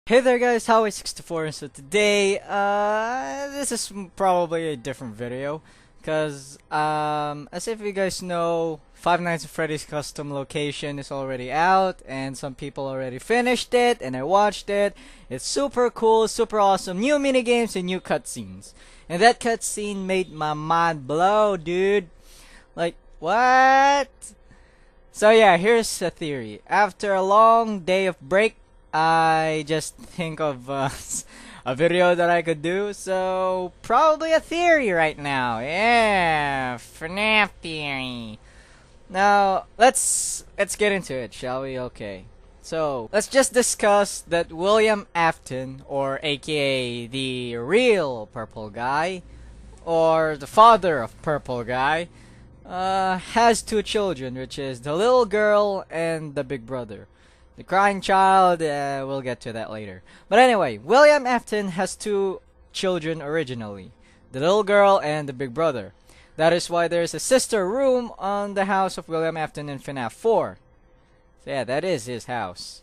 Hey there guys, Howie64, and so today, this is probably a different video, because, as if you guys know, Five Nights at Freddy's custom location is already out, and some people already finished it, and I watched it. It's super cool, super awesome, new minigames and new cutscenes. And that cutscene made my mind blow, dude. Like, what? So yeah, here's a theory. After a long day of break, I just think of a video that I could do, so probably a theory right now. Yeah, FNaF theory. Now let's get into it, shall we? Okay. So let's just discuss that William Afton, or AKA the real purple guy, or the father of purple guy, has two children, which is the little girl and the big brother. The crying child, we'll get to that later. But anyway, William Afton has two children originally. The little girl and the big brother. That is why there's a sister room on the house of William Afton in FNaF 4. So yeah, that is his house.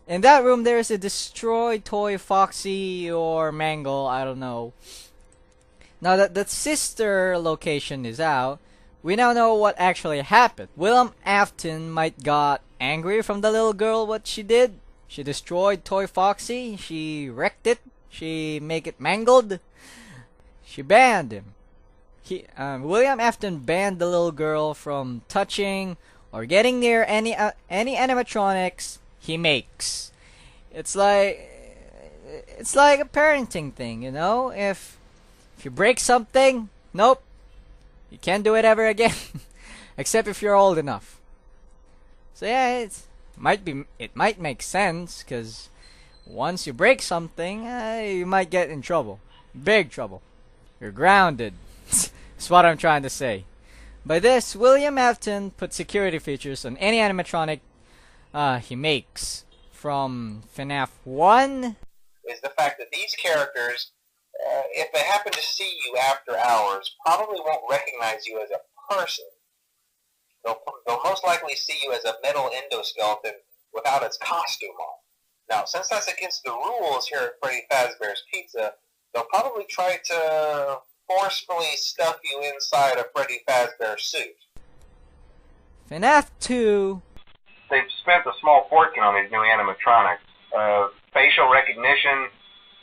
In that room there is a destroyed toy Foxy or Mangle, I don't know. Now that the sister location is out, we now know what actually happened. William Afton might got angry from the little girl what she did. She destroyed Toy Foxy, she wrecked it, she make it mangled, she banned him. William Afton banned the little girl from touching or getting near any animatronics he makes. It's like a parenting thing, you know? If you break something, nope, you can't do it ever again. Except if you're old enough. So yeah, it might make sense, because once you break something, you might get in trouble. Big trouble. You're grounded. That's what I'm trying to say. By this, William Afton put security features on any animatronic he makes. From FNaF 1 is the fact that these characters, if they happen to see you after hours, probably won't recognize you as a person. They'll most likely see you as a metal endoskeleton without its costume on. Now, since that's against the rules here at Freddy Fazbear's Pizza, they'll probably try to forcefully stuff you inside a Freddy Fazbear suit. FNaF 2. They've spent a small fortune on these new animatronics. Facial recognition,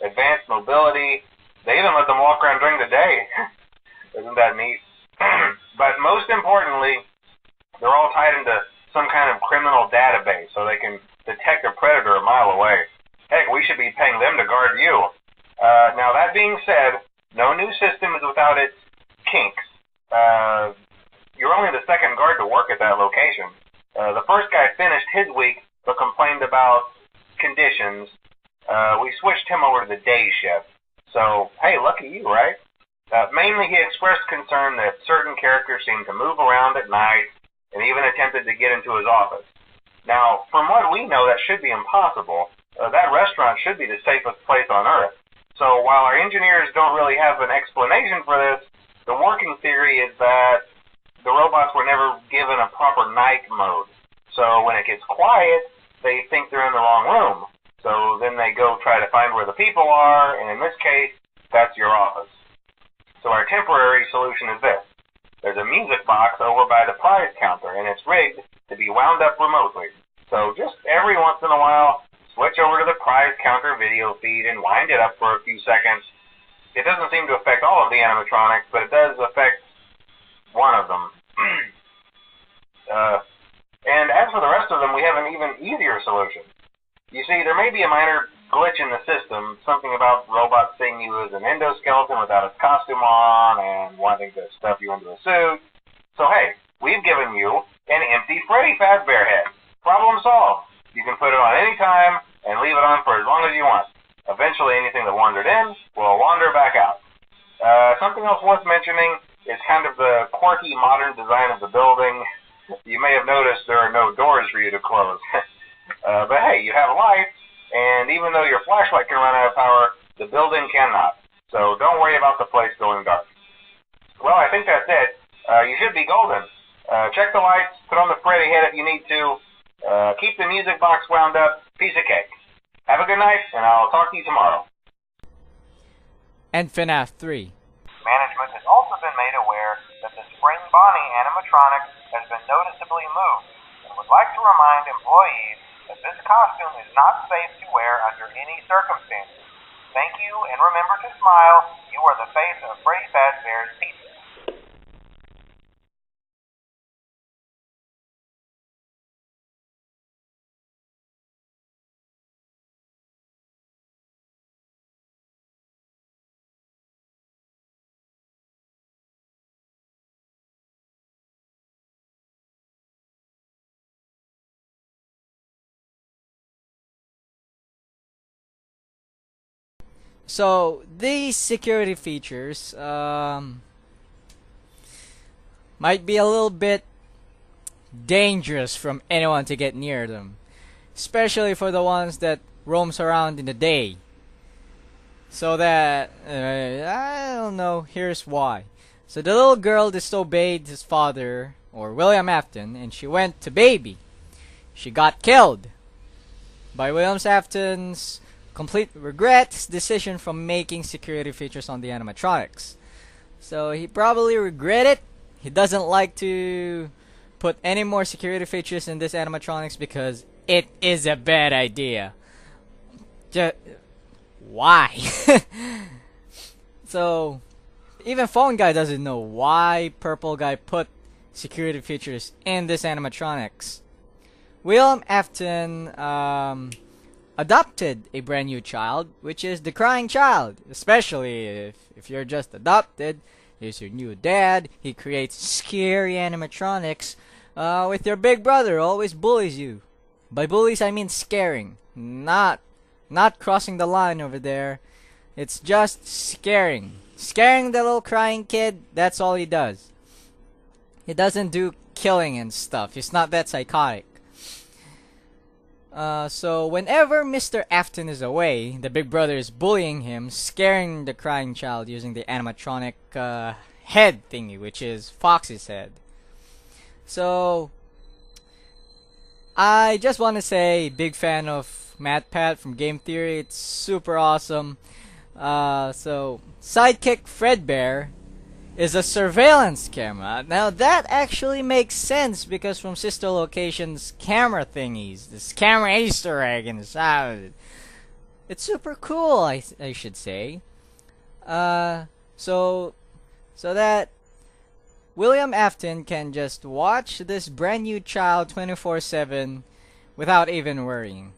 advanced mobility. They even let them walk around during the day. Isn't that neat? But most importantly, they're all tied into some kind of criminal database so they can detect a predator a mile away. Heck, we should be paying them to guard you. Now, that being said, no new system is without its kinks. You're only the second guard to work at that location. The first guy finished his week but complained about conditions. We switched him over to the day shift. So, hey, lucky you, right? Mainly he expressed concern that certain characters seemed to move around at night and even attempted to get into his office. Now, from what we know, that should be impossible. That restaurant should be the safest place on Earth. So while our engineers don't really have an explanation for this, the working theory is that the robots were never given a proper night mode. So when it gets quiet, they think they're in the wrong room. So then they go try to find where the people are, and in this case, that's your office. So our temporary solution is this. There's a music box over by the prize counter, and it's rigged to be wound up remotely. So just every once in a while, switch over to the prize counter video feed and wind it up for a few seconds. It doesn't seem to affect all of the animatronics, but it does affect one of them. And as for the rest of them, we have an even easier solution. You see, there may be a minor glitch in the system, something about robots seeing you as an endoskeleton without its costume on and wanting to stuff you into a suit. So hey, we've given you an empty Freddy Fazbear head. Problem solved. You can put it on any time and leave it on for as long as you want. Eventually anything that wandered in will wander back out. Something else worth mentioning is kind of the quirky modern design of the building. You may have noticed there are no doors for you to close. But hey, you have lights, and even though your flashlight can run out of power, the building cannot. So don't worry about the place going dark. Well, I think that's it. You should be golden. Check the lights, put on the Freddy head if you need to. Keep the music box wound up. Piece of cake. Have a good night, and I'll talk to you tomorrow. And FNaF 3. Management has also been made aware that the Spring Bonnie animatronic has been noticeably moved and would like to remind employees that this costume is not safe to wear under any circumstances. Thank you, and remember to smile. You are the face of Freddy Fazbear's Pizza. So these security features might be a little bit dangerous from anyone to get near them, especially for the ones that roams around in the day. So that I don't know. Here's why. So the little girl disobeyed his father, or William Afton, and she went to baby. She got killed by William Afton's complete regret his decision from making security features on the animatronics. So he probably regret it. He doesn't like to put any more security features in this animatronics because it is a bad idea. Why? So even Phone Guy doesn't know why Purple Guy put security features in this animatronics. William Afton adopted a brand new child, which is the crying child. Especially if you're just adopted, he's your new dad. He creates scary animatronics with your big brother always bullies you. By bullies I mean scaring, not crossing the line over there. It's just scaring the little crying kid. That's all he does. He doesn't do killing and stuff. He's not that psychotic. So whenever Mr. Afton is away, the big brother is bullying him, scaring the crying child using the animatronic head thingy, which is Foxy's head. So I just want to say, big fan of MatPat from Game Theory. It's super awesome. So Sidekick Fredbear is a surveillance camera. Now that actually makes sense because from Sister Location's camera thingies, this camera Easter egg inside. It's super cool, I should say. So that William Afton can just watch this brand new child 24/7 without even worrying.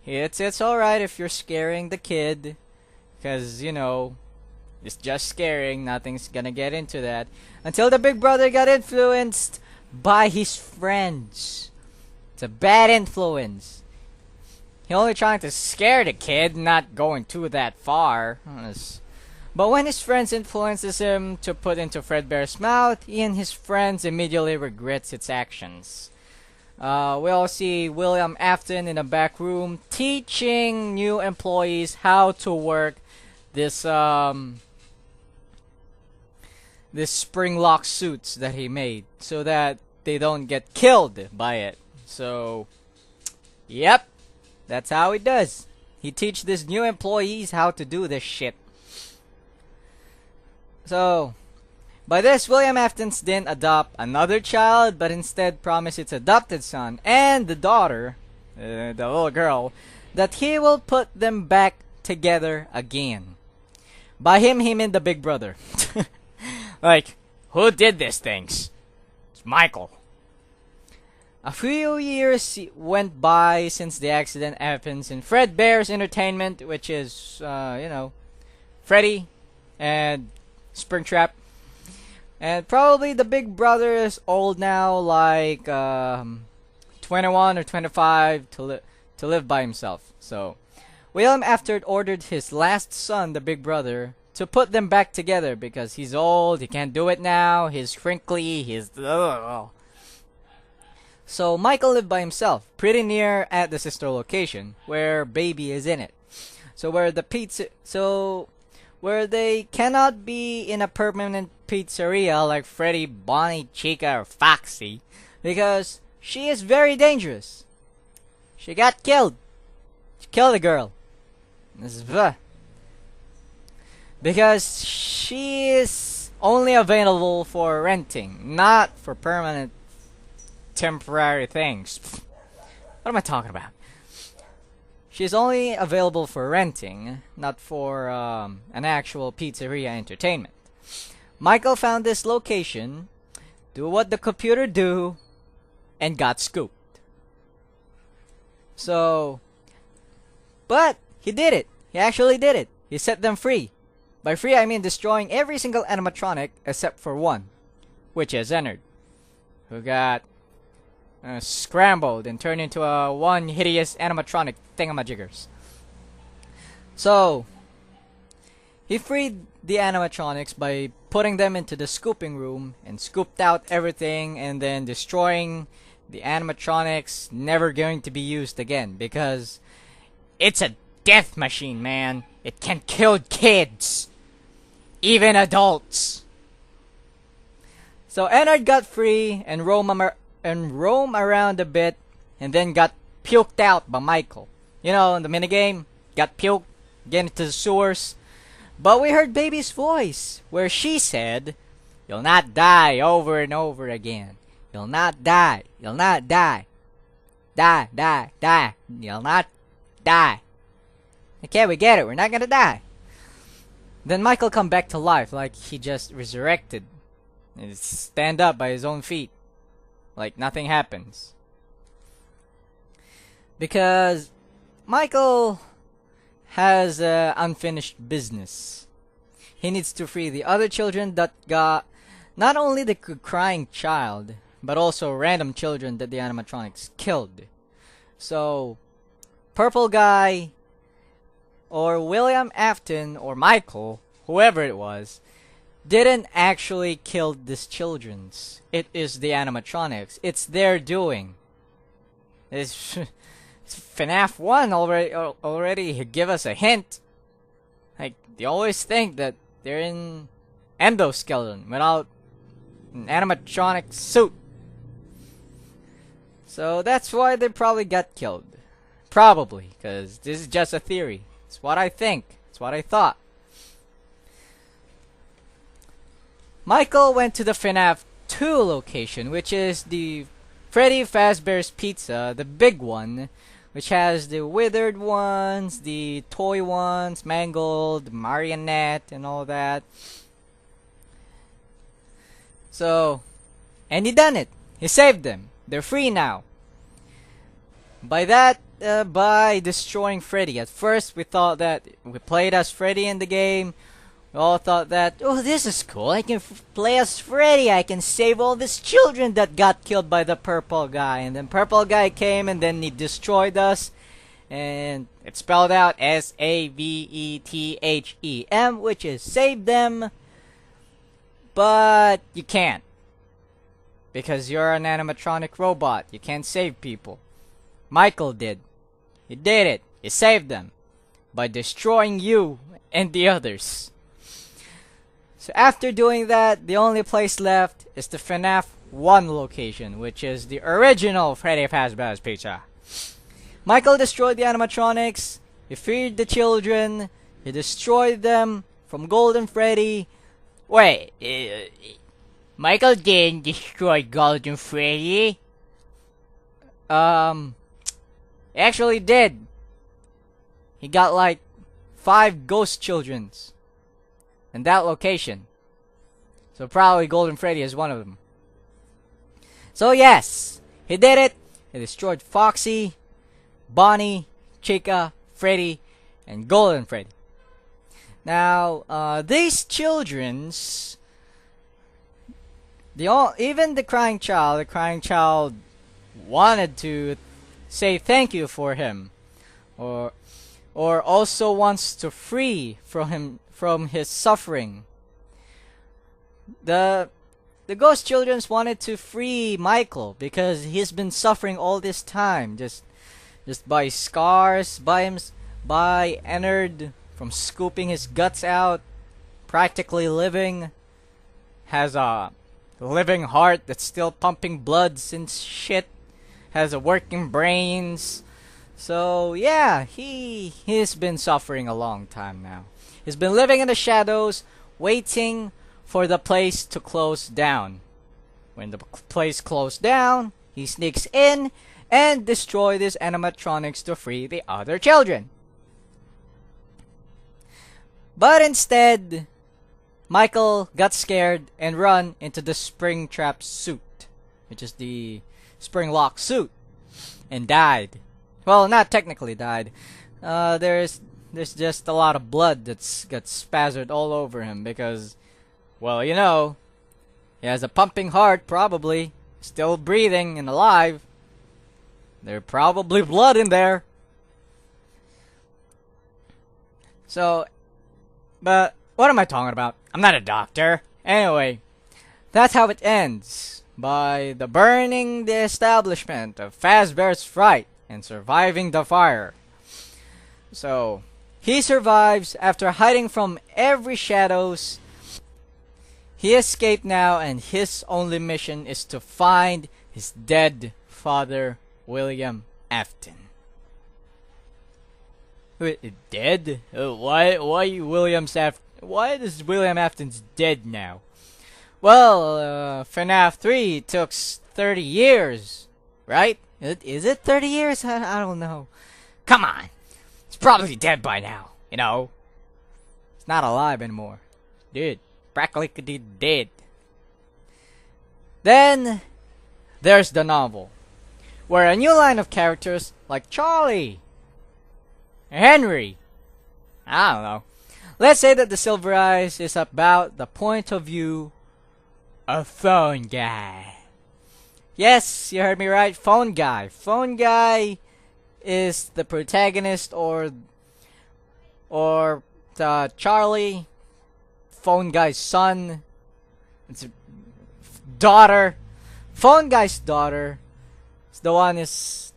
It's alright if you're scaring the kid, because you know, it's just scaring, nothing's gonna get into that. Until the big brother got influenced by his friends. It's a bad influence. He's only trying to scare the kid, not going too that far. But when his friends influences him to put into Fredbear's mouth, he and his friends immediately regrets its actions. We'll see William Afton in a back room teaching new employees how to work this this spring lock suits that he made so that they don't get killed by it. So yep, that's how he does. He teaches these new employees how to do this shit. So by this, William Afton didn't adopt another child, but instead promised its adopted son and the daughter, the little girl, that he will put them back together again. By him, he meant the big brother. Like, who did these things? It's Michael. A few years went by since the accident happens in Fredbear's Entertainment, which is, you know, Freddy and Springtrap. And probably the big brother is old now, like 21 or 25 to live by himself. So William Afton ordered his last son, the big brother, to put them back together because he's old, he can't do it now, he's crinkly, he's So Michael lived by himself, pretty near at the sister location, where baby is in it. So where they cannot be in a permanent pizzeria like Freddy, Bonnie, Chica, or Foxy, because she is very dangerous. She got killed. Kill the girl. Because she is only available for renting, not for permanent temporary things. What am I talking about? She's only available for renting, not for an actual pizzeria entertainment. Michael found this location, do what the computer do, and got scooped. So, but he did it. He actually did it. He set them free. By free, I mean destroying every single animatronic except for one, which is Ennard, who got scrambled and turned into a one hideous animatronic thingamajiggers. So, he freed the animatronics by putting them into the scooping room and scooped out everything and then destroying the animatronics, never going to be used again because it's a death machine, man. It can kill kids, even adults. So Ennard got free and roam around a bit, and then got puked out by Michael. You know, in the minigame, got puked, get into the sewers. But we heard Baby's voice, where she said, "You'll not die," over and over again. "You'll not die. You'll not die. Die, die, die. You'll not die." Okay, we get it. We're not gonna die. Then Michael come back to life like he just resurrected. And stand up by his own feet. Like nothing happens. Because Michael has unfinished business. He needs to free the other children that got not only the crying child, but also random children that the animatronics killed. So, Purple Guy, or William Afton, or Michael, whoever it was, didn't actually kill these children. It is the animatronics. It's their doing. It's FNaF 1 already give us a hint. Like, they always think that they're in endoskeleton without an animatronic suit. So that's why they probably got killed. Probably, because this is just a theory. It's what I think. It's what I thought. Michael went to the FNaF 2 location, which is the Freddy Fazbear's Pizza, the big one, which has the withered ones, the toy ones, mangled, marionette, and all that. So, and he done it. He saved them. They're free now. By that, by destroying Freddy. At first, we thought that we played as Freddy in the game. We all thought that, oh, this is cool. I can play as Freddy. I can save all these children that got killed by the Purple Guy. And then Purple Guy came and then he destroyed us. And it's spelled out SAVETHEM, which is save them. But you can't. Because you're an animatronic robot. You can't save people. Michael did. He did it. He saved them. By destroying you and the others. So after doing that, the only place left is the FNaF 1 location, which is the original Freddy Fazbear's Pizza. Michael destroyed the animatronics. He freed the children. He destroyed them from Golden Freddy. Wait, Michael didn't destroy Golden Freddy. He actually did. He got like 5 ghost children's in that location. So probably Golden Freddy is one of them. So yes, he did it. He destroyed Foxy, Bonnie, Chica, Freddy, and Golden Freddy. Now, these children's, even the crying child wanted to say thank you for him, or also wants to free from his suffering. The ghost children wanted to free Michael because he's been suffering all this time, just by scars, by Ennard from scooping his guts out, practically living, has a living heart that's still pumping blood since shit, has a working brains. So yeah, he's been suffering a long time now. He's been living in the shadows, waiting for the place to close down. When the place closed down, he sneaks in and destroys these animatronics to free the other children. But instead, Michael got scared and run into the Springtrap suit, which is the spring lock suit, and died. Well, not technically died. There's just a lot of blood that's got spattered all over him because, well, you know, he has a pumping heart, probably still breathing and alive. There's probably blood in there. So, but what am I talking about? I'm not a doctor. Anyway, that's how it ends, by the burning the establishment of Fazbear's Fright and surviving the fire. So, he survives after hiding from every shadows. He escaped now, and his only mission is to find his dead father, William Afton. Wait, dead? Why is William Afton's dead now? Well, FNaF 3 took 30 years, right? Is it 30 years? I don't know. Come on. It's probably dead by now, you know? It's not alive anymore. Dead. Practically dead. Then, there's the novel, where a new line of characters like Charlie, Henry, I don't know. Let's say that the Silver Eyes is about the point of view of Phone Guy. Yes, you heard me right, Phone Guy. Phone Guy is the protagonist or the Charlie, Phone Guy's son, it's daughter. Phone Guy's daughter is the one who's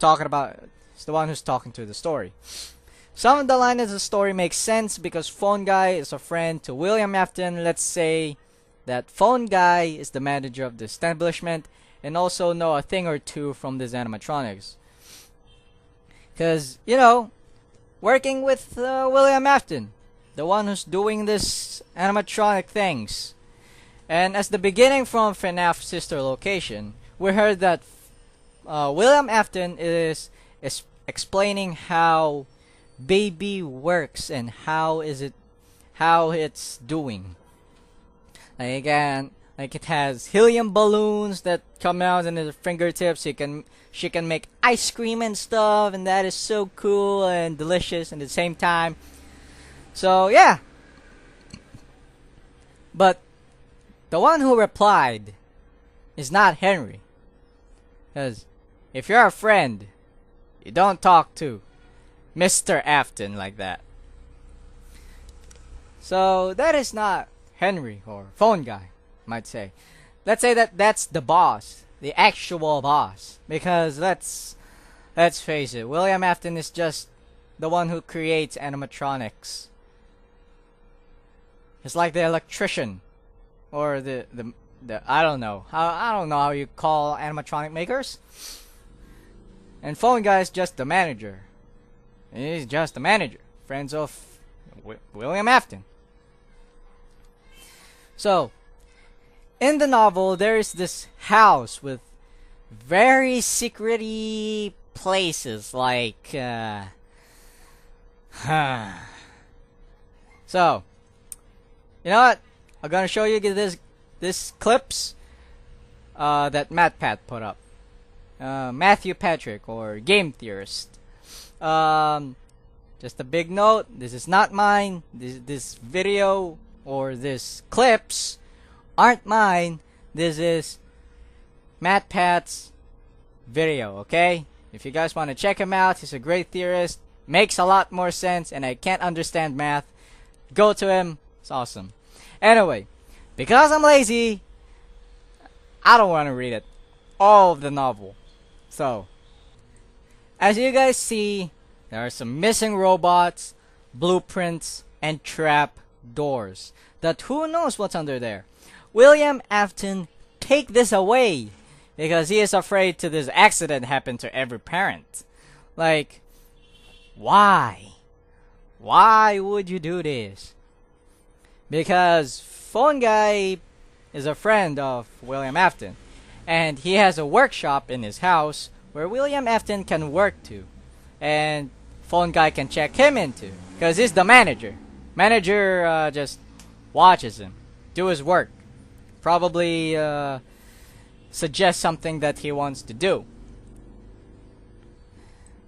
talking to the story. Some of the lines of the story make sense because Phone Guy is a friend to William Afton. Let's say that Phone Guy is the manager of the establishment and also know a thing or two from these animatronics. Because, you know, working with William Afton, the one who's doing this animatronic things. And as the beginning from FNaF sister location, we heard that William Afton is explaining how baby works and how it's doing. Like it has helium balloons that come out in her fingertips. She can make ice cream and stuff, and that is so cool and delicious at the same time. So yeah. But the one who replied is not Henry. Because if you're a friend, you don't talk to Mr. Afton like that. So that is not Henry or Phone Guy, might say. Let's say that that's the boss, the actual boss. Because let's face it, William Afton is just the one who creates animatronics. It's like the electrician, or the I don't know how you call animatronic makers. And Phone Guy is just the manager. He's just the manager, friends of William Afton. So, in the novel, there is this house with very secret-y places, like, So, you know what? I'm gonna show you this clips that MatPat put up. Matthew Patrick, or Game Theorist. Just a big note, this is not mine. This video or this clips aren't mine. This is MatPat's video, okay? If you guys want to check him out, he's a great theorist. Makes a lot more sense, and I can't understand math. Go to him. It's awesome. Anyway, because I'm lazy, I don't want to read it. All of the novel. So, as you guys see, there are some missing robots, blueprints, and trap doors. That who knows what's under there. William Afton take this away because he is afraid to this accident happen to every parent. Like, Why? Why would you do this? Because Phone Guy is a friend of William Afton, and he has a workshop in his house where William Afton can work to, and Phone Guy can check him into, because he's the manager. Manager just watches him do his work, probably suggest something that he wants to do.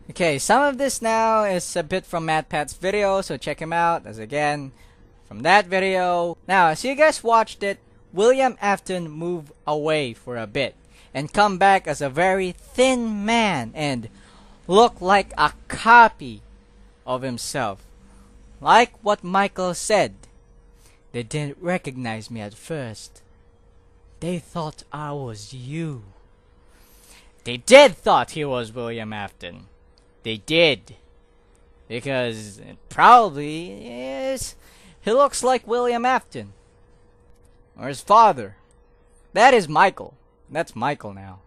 Okay, some of this now is a bit from MatPat's video, so check him out, as again, from that video. Now, as you guys watched it, William Afton moved away for a bit, and come back as a very thin man, and look like a copy of himself. Like what Michael said, they didn't recognize me at first. They thought I was you. They did thought he was William Afton. They did. Because it probably is. He looks like William Afton. Or his father. That is Michael. That's Michael now.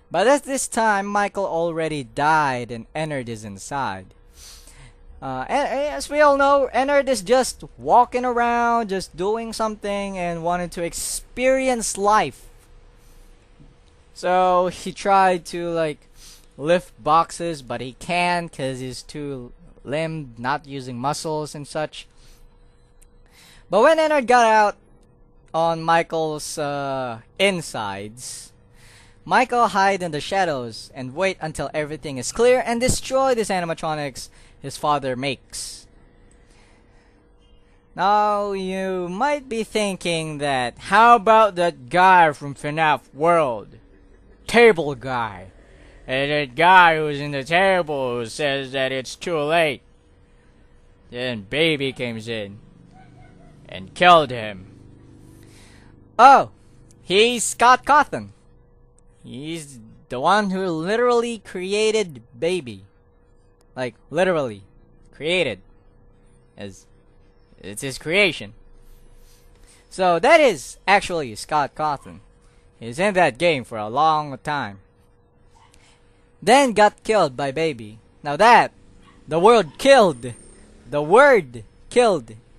But at this time, Michael already died and Ennard is inside. As we all know, Ennard is just walking around, just doing something and wanted to experience life. So he tried to like lift boxes, but he can't because he's too limbed, not using muscles and such. But when Ennard got out on Michael's insides, Michael hide in the shadows and wait until everything is clear and destroy these animatronics his father makes. Now you might be thinking that, how about that guy from FNaF World? Table guy. And that guy who's in the table who says that it's too late. Then Baby comes in and killed him. Oh, he's Scott Cawthon. He's the one who literally created Baby. Like, literally. Created. As it's his creation. So, that is actually Scott Cawthon. He's in that game for a long time. Then got killed by Baby. Now that, the word killed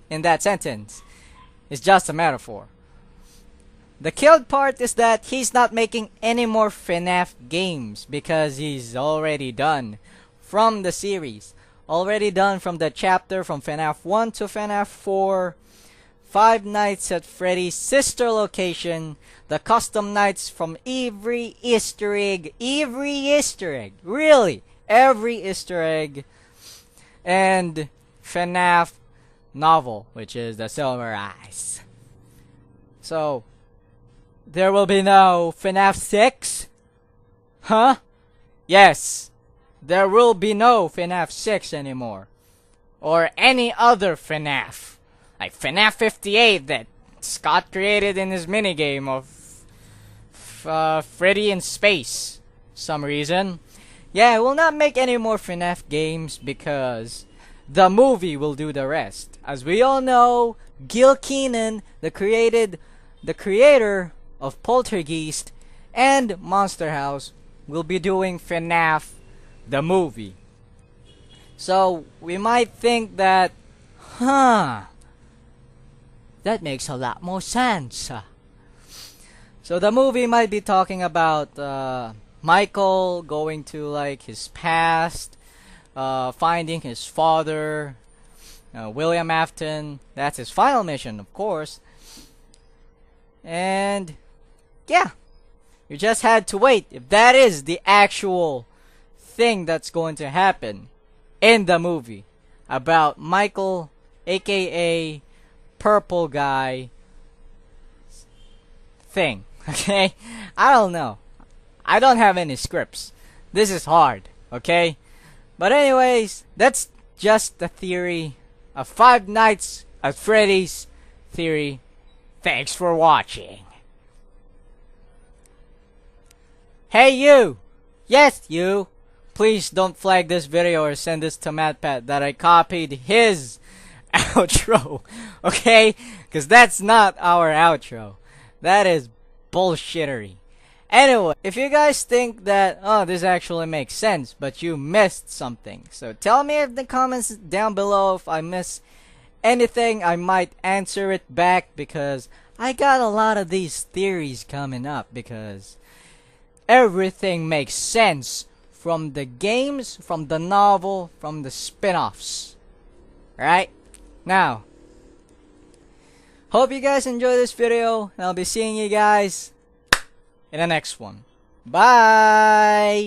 in that sentence is just a metaphor. The killed part is that he's not making any more FNaF games because he's already done from the series. Already done from the chapter from FNaF 1 to FNaF 4. Five Nights at Freddy's sister location. The custom nights from every Easter egg. Really, every Easter egg. And FNaF novel, which is The Silver Eyes. So, there will be no FNaF 6? Huh? Yes. There will be no FNaF 6 anymore. Or any other FNaF. Like FNaF 58 that Scott created in his minigame of Freddy in space. Some reason. Yeah, we'll not make any more FNaF games because the movie will do the rest. As we all know, Gil Keenan, the creator of Poltergeist and Monster House, will be doing FNaF the movie. So we might think that, that makes a lot more sense. So the movie might be talking about Michael going to like his past, finding his father, William Afton. That's his final mission, of course. And yeah, you just had to wait if that is the actual thing that's going to happen in the movie about Michael, aka Purple Guy thing. Okay, I don't know. I don't have any scripts. This is hard. Okay, but anyways, that's just the theory of Five Nights at Freddy's theory. Thanks for watching. Hey you! Yes you! Please don't flag this video or send this to MatPat that I copied his outro. Okay? Because that's not our outro. That is bullshittery. Anyway, if you guys think that, oh, this actually makes sense, but you missed something, so tell me in the comments down below if I miss anything. I might answer it back, because I got a lot of these theories coming up, because everything makes sense from the games, from the novel, from the spin-offs. Right? Now, hope you guys enjoy this video, and I'll be seeing you guys in the next one. Bye!